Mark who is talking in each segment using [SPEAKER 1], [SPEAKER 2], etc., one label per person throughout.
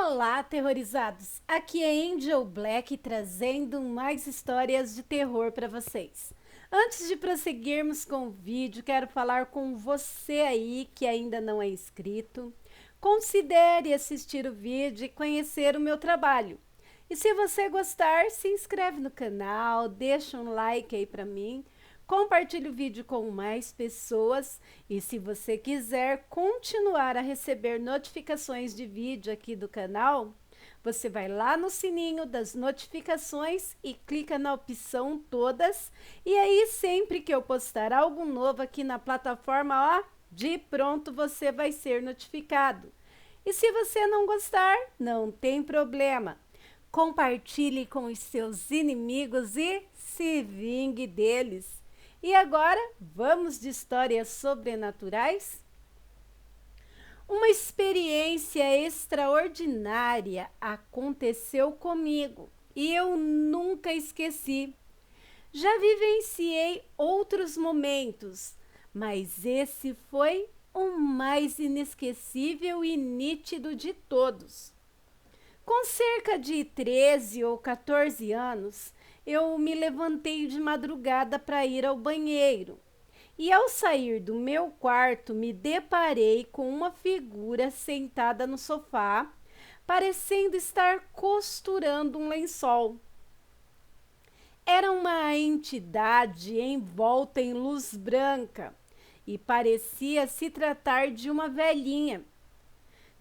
[SPEAKER 1] Olá, aterrorizados! Aqui é Angel Black trazendo mais histórias de terror para vocês. Antes de prosseguirmos com o vídeo, quero falar com você aí que ainda não é inscrito. Considere assistir o vídeo e conhecer o meu trabalho. E se você gostar, se inscreve no canal, deixa um like aí para mim. Compartilhe o vídeo com mais pessoas e se você quiser continuar a receber notificações de vídeo aqui do canal, você vai lá no sininho das notificações e clica na opção todas e aí sempre que eu postar algo novo aqui na plataforma, ó, de pronto você vai ser notificado. E se você não gostar, não tem problema. Compartilhe com os seus inimigos e se vingue deles. E agora, vamos de histórias sobrenaturais? Uma experiência extraordinária aconteceu comigo e eu nunca esqueci. Já vivenciei outros momentos, mas esse foi o mais inesquecível e nítido de todos. Com cerca de 13 ou 14 anos, eu me levantei de madrugada para ir ao banheiro. E ao sair do meu quarto, me deparei com uma figura sentada no sofá, parecendo estar costurando um lençol. Era uma entidade envolta em luz branca e parecia se tratar de uma velhinha.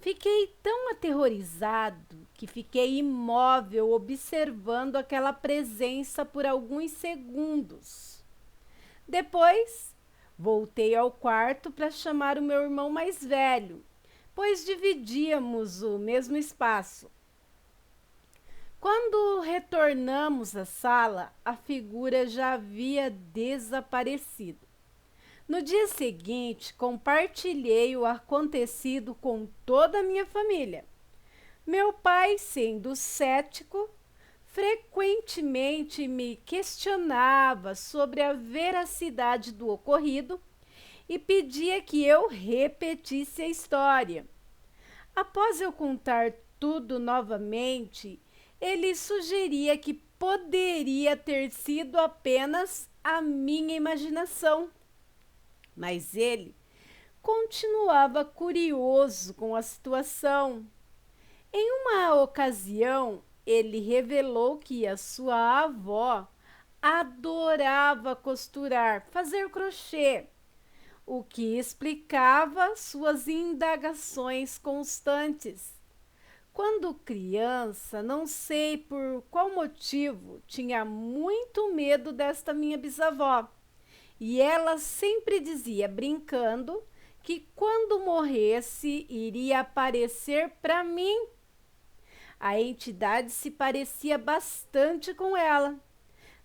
[SPEAKER 1] Fiquei tão aterrorizado que fiquei imóvel observando aquela presença por alguns segundos. Depois, voltei ao quarto para chamar o meu irmão mais velho, pois dividíamos o mesmo espaço. Quando retornamos à sala, a figura já havia desaparecido. No dia seguinte, compartilhei o acontecido com toda a minha família. Meu pai, sendo cético, frequentemente me questionava sobre a veracidade do ocorrido e pedia que eu repetisse a história. Após eu contar tudo novamente, ele sugeria que poderia ter sido apenas a minha imaginação. Mas ele continuava curioso com a situação. Em uma ocasião, ele revelou que a sua avó adorava costurar, fazer crochê, o que explicava suas indagações constantes. Quando criança, não sei por qual motivo, tinha muito medo desta minha bisavó. E ela sempre dizia, brincando, que quando morresse iria aparecer para mim. A entidade se parecia bastante com ela.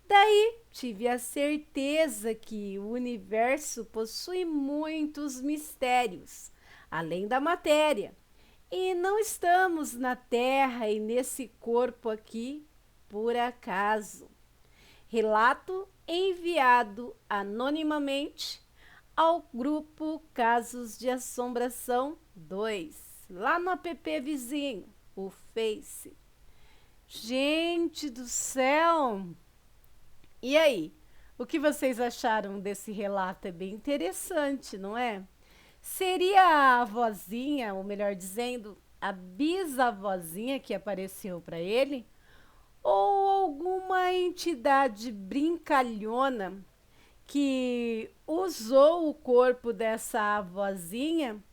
[SPEAKER 1] Daí tive a certeza que o universo possui muitos mistérios, além da matéria. E não estamos na Terra e nesse corpo aqui por acaso. Relato enviado anonimamente ao grupo Casos de Assombração 2, lá no app vizinho, o Face. Gente do céu! E aí, o que vocês acharam desse relato? É bem interessante, não é? Seria a avózinha, ou melhor dizendo, a bisavózinha que apareceu para ele? Ou alguma entidade brincalhona que usou o corpo dessa avózinha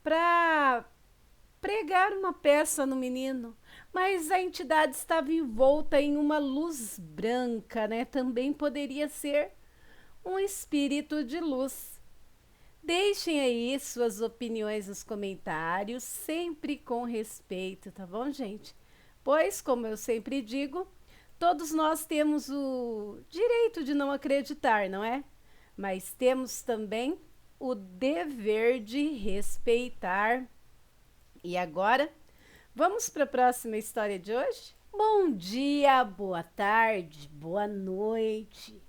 [SPEAKER 1] para pregar uma peça no menino, mas a entidade estava envolta em uma luz branca, né? Também poderia ser um espírito de luz. Deixem aí suas opiniões nos comentários, sempre com respeito, tá bom, gente? Pois, como eu sempre digo, todos nós temos o direito de não acreditar, não é? Mas temos também o dever de respeitar. E agora, vamos para a próxima história de hoje? Bom dia, boa tarde, boa noite.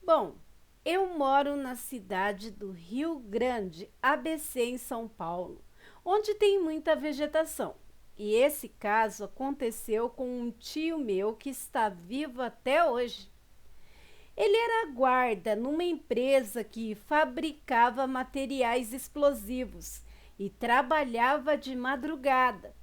[SPEAKER 1] Bom, eu moro na cidade do Rio Grande, ABC, em São Paulo, onde tem muita vegetação. E esse caso aconteceu com um tio meu que está vivo até hoje. Ele era guarda numa empresa que fabricava materiais explosivos e trabalhava de madrugada.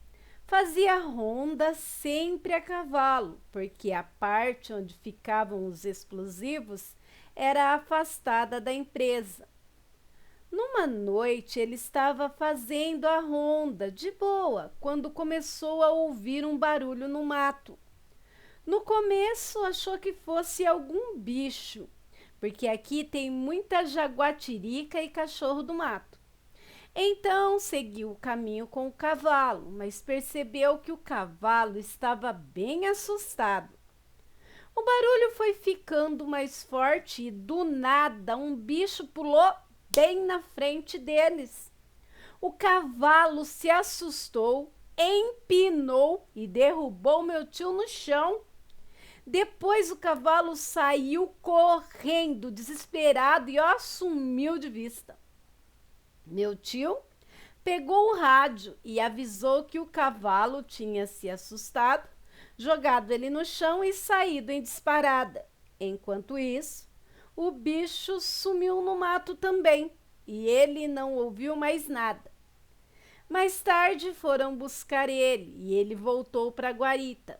[SPEAKER 1] Fazia ronda sempre a cavalo, porque a parte onde ficavam os explosivos era afastada da empresa. Numa noite, ele estava fazendo a ronda de boa quando começou a ouvir um barulho no mato. No começo, achou que fosse algum bicho, porque aqui tem muita jaguatirica e cachorro do mato. Então, seguiu o caminho com o cavalo, mas percebeu que o cavalo estava bem assustado. O barulho foi ficando mais forte e, do nada, um bicho pulou bem na frente deles. O cavalo se assustou, empinou e derrubou meu tio no chão. Depois o cavalo saiu correndo, desesperado, e sumiu de vista. Meu tio pegou o rádio e avisou que o cavalo tinha se assustado, jogado ele no chão e saído em disparada. Enquanto isso, o bicho sumiu no mato também e ele não ouviu mais nada. Mais tarde foram buscar ele e ele voltou para a guarita.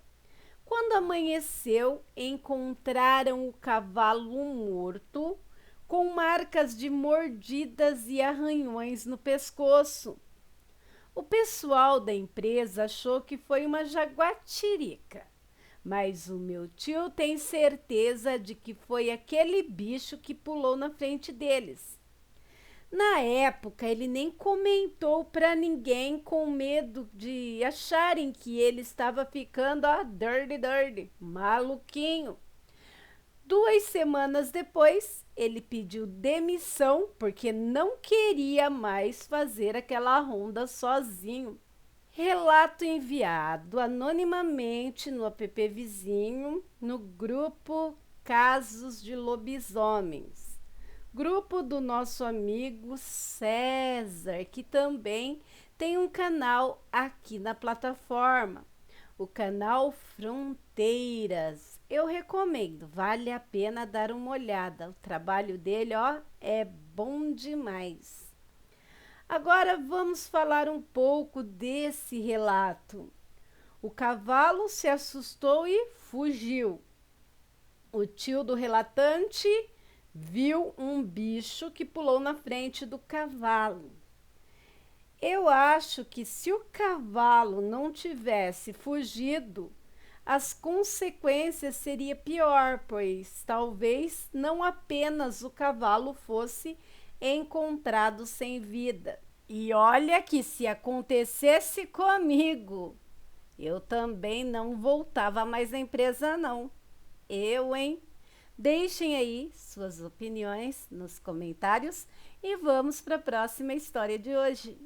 [SPEAKER 1] Quando amanheceu, encontraram o cavalo morto, com marcas de mordidas e arranhões no pescoço. O pessoal da empresa achou que foi uma jaguatirica, mas o meu tio tem certeza de que foi aquele bicho que pulou na frente deles. Na época, ele nem comentou para ninguém, com medo de acharem que ele estava ficando dirty, maluquinho. 2 semanas depois, ele pediu demissão porque não queria mais fazer aquela ronda sozinho. Relato enviado anonimamente no app vizinho, no grupo Casos de Lobisomens. Grupo do nosso amigo César, que também tem um canal aqui na plataforma, o canal Fronteiras. Eu recomendo, vale a pena dar uma olhada. O trabalho dele, é bom demais. Agora vamos falar um pouco desse relato. O cavalo se assustou e fugiu. O tio do relatante viu um bicho que pulou na frente do cavalo. Eu acho que se o cavalo não tivesse fugido, as consequências seriam pior, pois talvez não apenas o cavalo fosse encontrado sem vida. E olha que se acontecesse comigo, eu também não voltava mais à empresa não. Hein? Deixem aí suas opiniões nos comentários e vamos para a próxima história de hoje.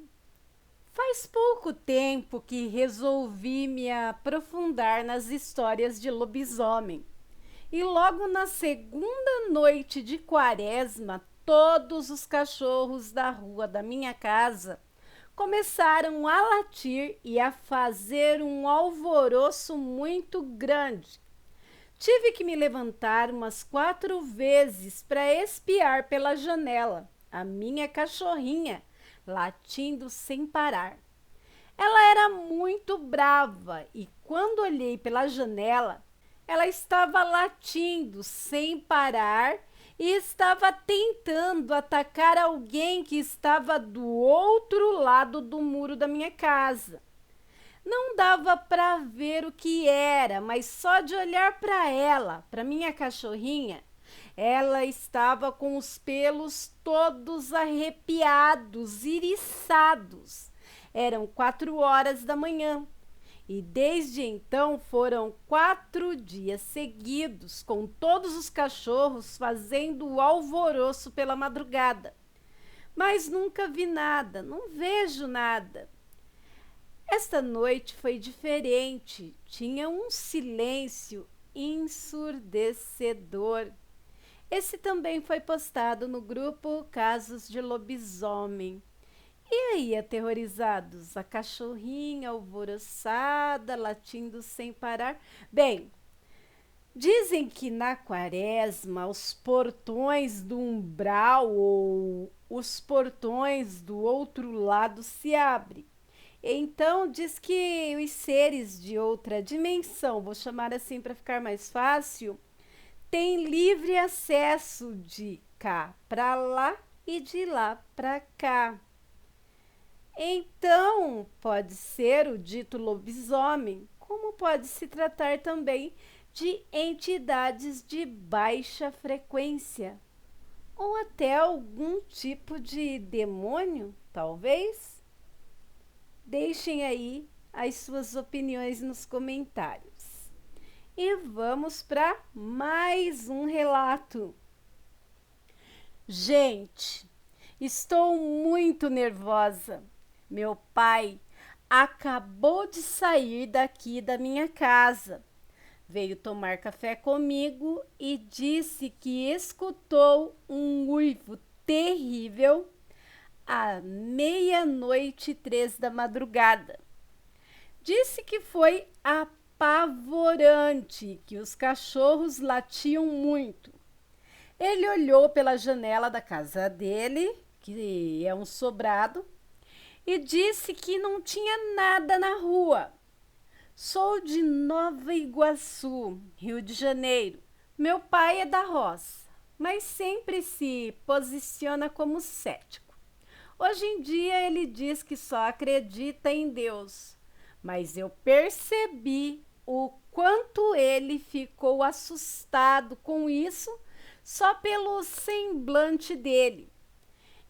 [SPEAKER 1] Faz pouco tempo que resolvi me aprofundar nas histórias de lobisomem. E logo na segunda noite de quaresma, todos os cachorros da rua da minha casa começaram a latir e a fazer um alvoroço muito grande. Tive que me levantar umas 4 vezes para espiar pela janela a minha cachorrinha latindo sem parar. Ela era muito brava e quando olhei pela janela, ela estava latindo sem parar e estava tentando atacar alguém que estava do outro lado do muro da minha casa. Não dava para ver o que era, mas só de olhar para ela, para minha cachorrinha, ela estava com os pelos todos arrepiados, iriçados. Eram 4 horas da manhã e desde então foram 4 dias seguidos com todos os cachorros fazendo alvoroço pela madrugada. Mas nunca vi nada, não vejo nada. Esta noite foi diferente, tinha um silêncio ensurdecedor. Esse também foi postado no grupo Casos de Lobisomem. E aí, aterrorizados, a cachorrinha alvoroçada, latindo sem parar. Bem, dizem que na quaresma os portões do umbral ou os portões do outro lado se abrem. Então diz que os seres de outra dimensão, vou chamar assim para ficar mais fácil, têm livre acesso de cá para lá e de lá para cá. Então, pode ser o dito lobisomem, como pode se tratar também de entidades de baixa frequência, ou até algum tipo de demônio, talvez? Deixem aí as suas opiniões nos comentários. E vamos para mais um relato. Gente, estou muito nervosa. Meu pai acabou de sair daqui da minha casa. Veio tomar café comigo e disse que escutou um uivo terrível à 00:03 da madrugada. Disse que foi apavorante, que os cachorros latiam muito. Ele olhou pela janela da casa dele, que é um sobrado, e disse que não tinha nada na rua. Sou de Nova Iguaçu, Rio de Janeiro. Meu pai é da roça, mas sempre se posiciona como cético. Hoje em dia ele diz que só acredita em Deus, mas eu percebi o quanto ele ficou assustado com isso só pelo semblante dele.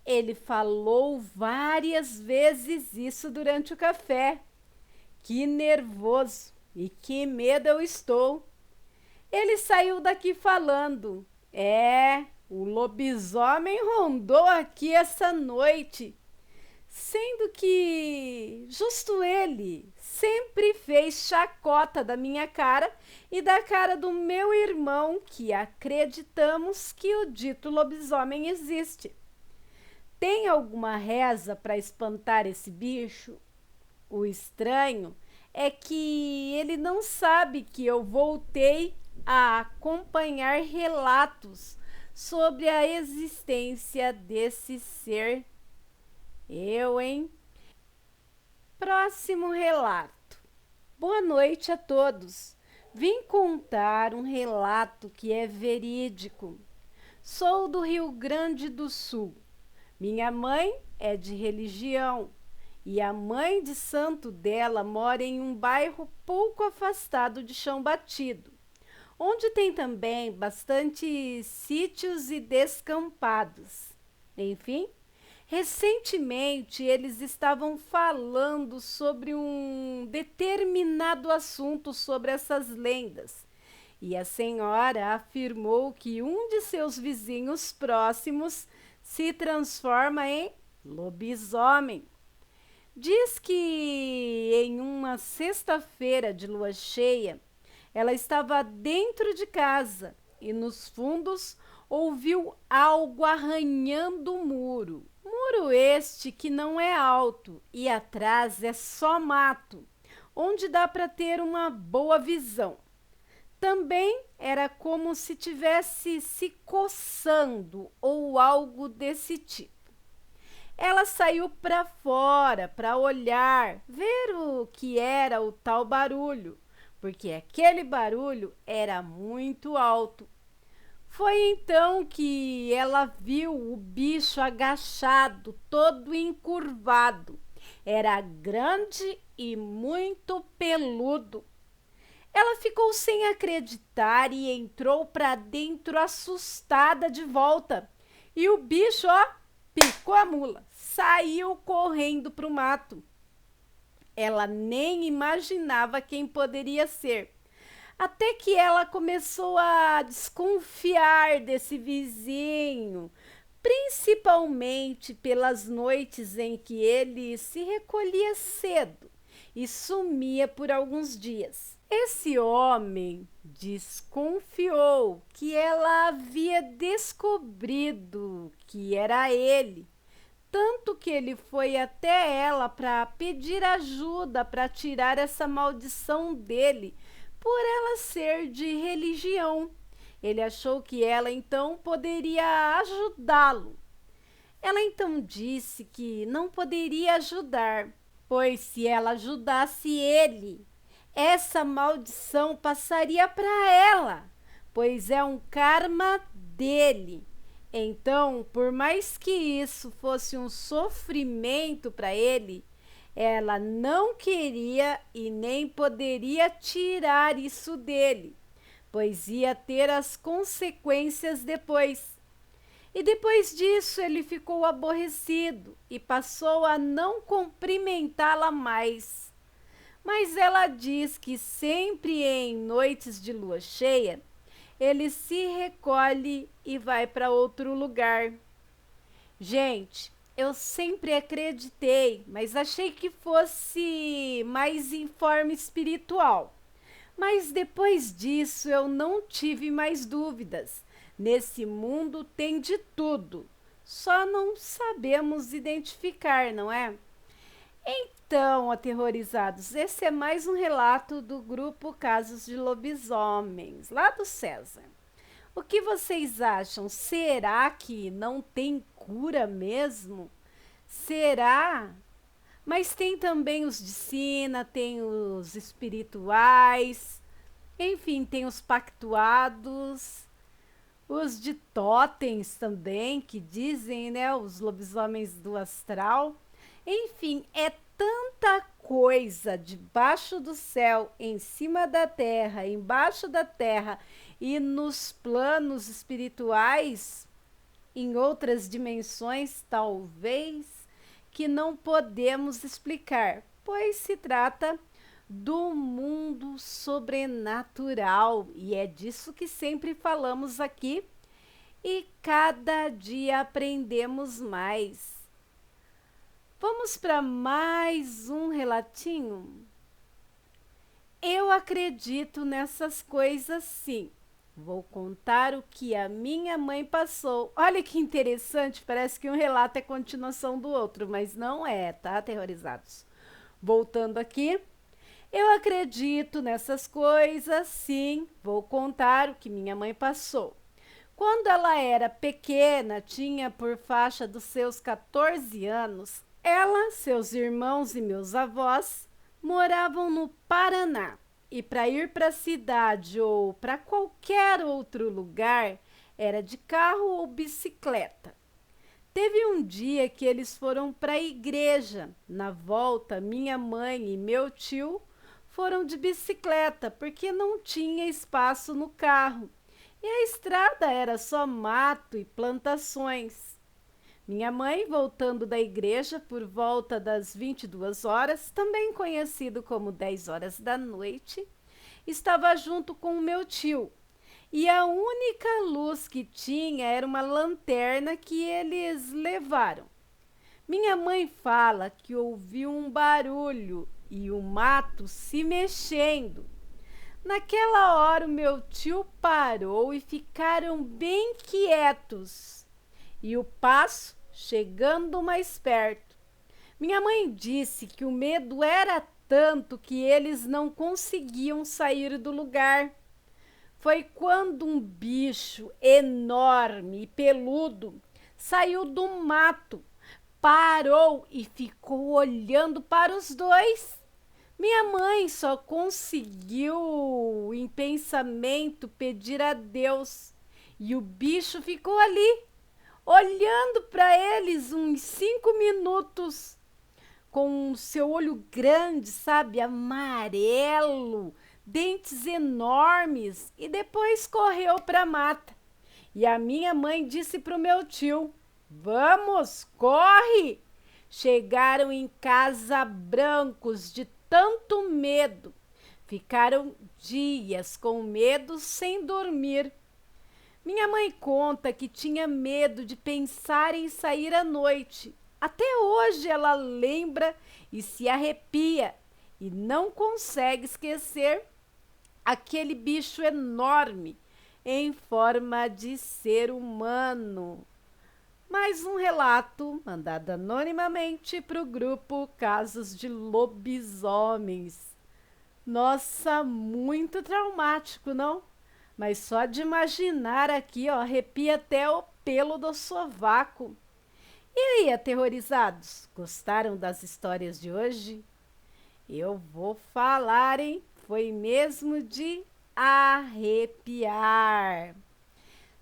[SPEAKER 1] Ele falou várias vezes isso durante o café. Que nervoso e que medo eu estou. Ele saiu daqui falando: o lobisomem rondou aqui essa noite. Sendo que justo ele sempre fez chacota da minha cara e da cara do meu irmão, que acreditamos que o dito lobisomem existe. Tem alguma reza para espantar esse bicho? O estranho é que ele não sabe que eu voltei a acompanhar relatos sobre a existência desse ser. Eu, hein? Próximo relato. Boa noite a todos. Vim contar um relato que é verídico. Sou do Rio Grande do Sul. Minha mãe é de religião e a mãe de santo dela mora em um bairro pouco afastado de Chão Batido, onde tem também bastante sítios e descampados. Enfim, recentemente eles estavam falando sobre um determinado assunto sobre essas lendas. E a senhora afirmou que um de seus vizinhos próximos se transforma em lobisomem. Diz que em uma sexta-feira de lua cheia, ela estava dentro de casa e nos fundos ouviu algo arranhando o muro. Muro este que não é alto e atrás é só mato, onde dá para ter uma boa visão. Também era como se tivesse se coçando ou algo desse tipo. Ela saiu para fora para olhar, ver o que era o tal barulho, porque aquele barulho era muito alto. Foi então que ela viu o bicho agachado, todo encurvado. Era grande e muito peludo. Ela ficou sem acreditar e entrou para dentro assustada de volta. E o bicho, picou a mula, saiu correndo para o mato. Ela nem imaginava quem poderia ser. Até que ela começou a desconfiar desse vizinho, principalmente pelas noites em que ele se recolhia cedo e sumia por alguns dias. Esse homem desconfiou que ela havia descobrido que era ele. tanto que ele foi até ela para pedir ajuda para tirar essa maldição dele, por ela ser de religião. Ele achou que ela então poderia ajudá-lo. Ela então disse que não poderia ajudar, pois se ela ajudasse ele, essa maldição passaria para ela, pois é um karma dele. Então, por mais que isso fosse um sofrimento para ele, ela não queria e nem poderia tirar isso dele, pois ia ter as consequências depois. E depois disso ele ficou aborrecido e passou a não cumprimentá-la mais. Mas ela diz que sempre em noites de lua cheia, ele se recolhe e vai para outro lugar. Gente, eu sempre acreditei, mas achei que fosse mais em forma espiritual. Mas depois disso eu não tive mais dúvidas. Nesse mundo tem de tudo, só não sabemos identificar, não é? Então, aterrorizados, esse é mais um relato do grupo Casos de Lobisomens, lá do César. O que vocês acham? Será que não tem cura mesmo? Será? Mas tem também os de sina, tem os espirituais, enfim, tem os pactuados, os de totens também, que dizem, né, os lobisomens do astral. Enfim, é tanta coisa debaixo do céu, em cima da terra, embaixo da terra e nos planos espirituais, em outras dimensões, talvez, que não podemos explicar, pois se trata do mundo sobrenatural e é disso que sempre falamos aqui e cada dia aprendemos mais. Vamos para mais um relatinho? Eu acredito nessas coisas sim. Vou contar o que a minha mãe passou. Olha que interessante, parece que um relato é continuação do outro, mas não é, tá, aterrorizados? Voltando aqui, eu acredito nessas coisas, sim, vou contar o que minha mãe passou. Quando ela era pequena, tinha por faixa dos seus 14 anos, ela, seus irmãos e meus avós moravam no Paraná. E para ir para a cidade ou para qualquer outro lugar, era de carro ou bicicleta. Teve um dia que eles foram para a igreja. Na volta, minha mãe e meu tio foram de bicicleta, porque não tinha espaço no carro. E a estrada era só mato e plantações. Minha mãe, voltando da igreja por volta das 22 horas, também conhecido como 10 horas da noite, estava junto com o meu tio. E a única luz que tinha era uma lanterna que eles levaram. Minha mãe fala que ouviu um barulho e o mato se mexendo. Naquela hora o meu tio parou e ficaram bem quietos. E o passo chegando mais perto. Minha mãe disse que o medo era tanto que eles não conseguiam sair do lugar. Foi quando um bicho enorme e peludo saiu do mato, parou e ficou olhando para os dois. Minha mãe só conseguiu, em pensamento, pedir a Deus. E o bicho ficou ali, olhando para eles uns 5 minutos, com o seu olho grande, sabe, amarelo, dentes enormes, e depois correu para a mata. E a minha mãe disse para o meu tio: "Vamos, corre!" Chegaram em casa brancos de tanto medo. Ficaram dias com medo sem dormir. Minha mãe conta que tinha medo de pensar em sair à noite. Até hoje ela lembra e se arrepia e não consegue esquecer aquele bicho enorme em forma de ser humano. Mais um relato mandado anonimamente para o grupo Casos de Lobisomens. Nossa, muito traumático, não? Mas só de imaginar aqui, ó, arrepia até o pelo do sovaco. E aí, aterrorizados, gostaram das histórias de hoje? Eu vou falar, hein? Foi mesmo de arrepiar.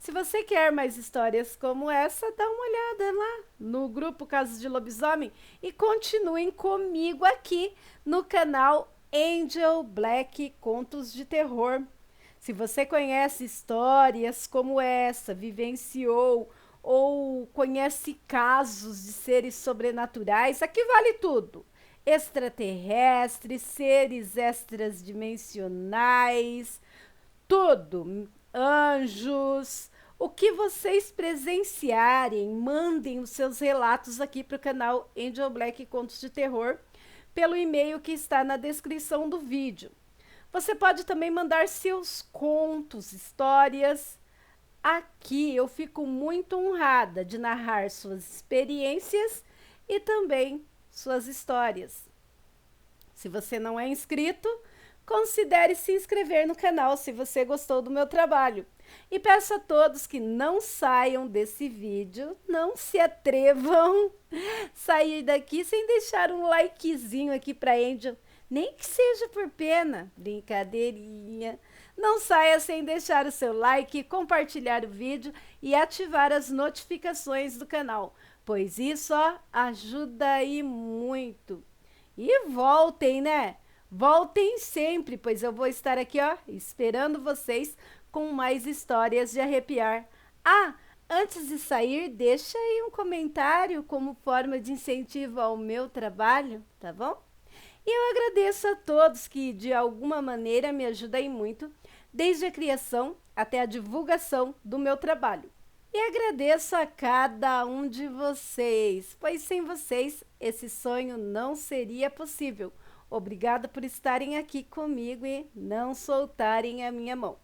[SPEAKER 1] Se você quer mais histórias como essa, dá uma olhada lá no grupo Casos de Lobisomem e continuem comigo aqui no canal Angel Black Contos de Terror. Se você conhece histórias como essa, vivenciou ou conhece casos de seres sobrenaturais, aqui vale tudo. Extraterrestres, seres extradimensionais, tudo. Anjos, o que vocês presenciarem, mandem os seus relatos aqui para o canal Angel Black Contos de Terror pelo e-mail que está na descrição do vídeo. Você pode também mandar seus contos, histórias. Aqui eu fico muito honrada de narrar suas experiências e também suas histórias. Se você não é inscrito, considere se inscrever no canal se você gostou do meu trabalho. E peço a todos que não saiam desse vídeo, não se atrevam a sair daqui sem deixar um likezinho aqui para Angel, nem que seja por pena, brincadeirinha. Não saia sem deixar o seu like, compartilhar o vídeo e ativar as notificações do canal, pois isso ó, ajuda aí muito. E voltem, né? Voltem sempre, pois eu vou estar aqui, ó, esperando vocês com mais histórias de arrepiar. Ah, antes de sair, deixa aí um comentário como forma de incentivo ao meu trabalho, tá bom? E eu agradeço a todos que, de alguma maneira, me ajudam muito, desde a criação até a divulgação do meu trabalho. E agradeço a cada um de vocês, pois sem vocês esse sonho não seria possível. Obrigada por estarem aqui comigo e não soltarem a minha mão.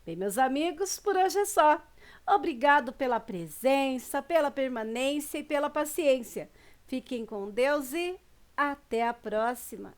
[SPEAKER 1] Bem, meus amigos, por hoje é só. Obrigado pela presença, pela permanência e pela paciência. Fiquem com Deus e até a próxima.